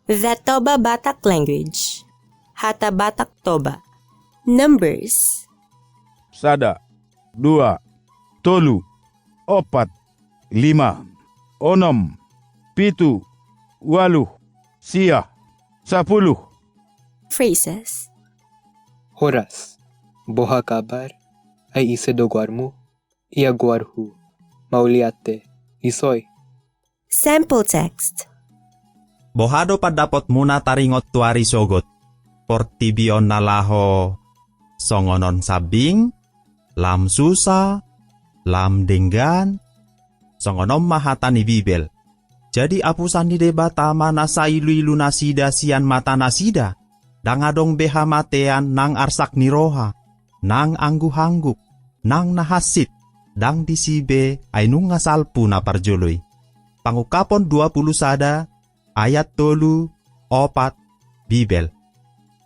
The Toba Batak language. Hata Batak Toba. Numbers. 1, 2, 3, 4, 5, 6, 7, 8, 10. Phrases. Horas. Boha kabar. Ay isedoguarmu. Iaguarhu. Mauliate. Isoy. Sample text. Bohado pa dapot muna taringot tuari sogot. Portibion na laho. Songonon sabing. Lam susa. Lam denggan. Songonom mahata ni Bibel. Jadi apusan ni debata mana sa ilu-ilu nasida sian mata nasida. Dangadong beha matean nang arsak ni roha. Nang anggu-hangguk. Nang nahasit. Dang disibe ay nung ngasalpu na parjoloy. Pangukapon 20 sada. Ayat 3, 4, Bibel.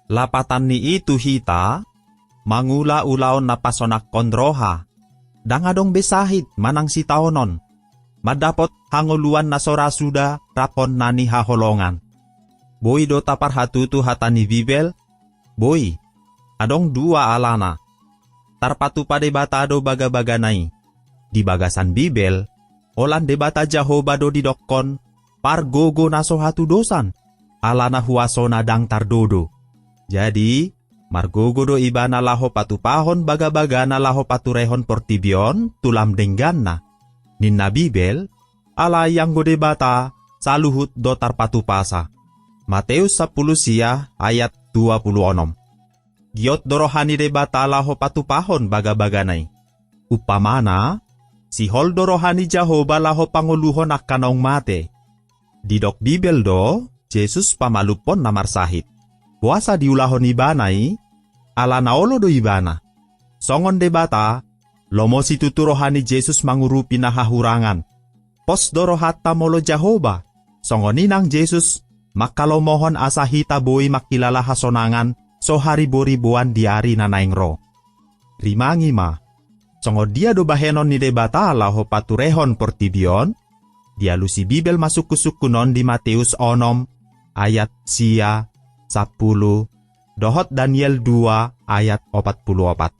Lapatan ni itu hita, mangula-ulaon na pasonak konroha, dangadong besahit manang si taonon, madapot hanguluan na sorasuda rapon nani haholongan. Boy do tapar hatutu hata ni Bibel, boy, adong 2 alana, tarpatu pa debatado baga-baganay, di bagasan Bibel, olan debata Jehovah do didokon, pargogo na sohatu dosan, ala na huwaso na dang tardodo. Jadi, margogo do iba na laho patupahon baga-baga na laho paturehon portibion tulam denggan na. Ninna Bibel, ala yang go debata, saluhut do tarpatupasa. Mateus 10 ayat 26. Giot dorohani debata laho patupahon baga-baganay. Upamana, si hol dorohani Jehovah laho panguluhon akkanong mate. Didok Bibel do, Jesus pamalupon na marsahit. Puasa diulahon ibanay, ala naolo do ibana. Songon debata, lomo si tuturohan ni Jesus mangurupi na hahurangan. Pos dorohat tamolo Jehovah, songon ninang Jesus, makalomohon asahita boy makilala hasonangan, so haribo-ribuan diari na naingro. Rimangi ma, songo dia do bahenon ni debata laho paturehon portibion, dia lusi Bibel masuk kusukunon di Mateus 6 ayat 10, dohot Daniel 2 ayat 44.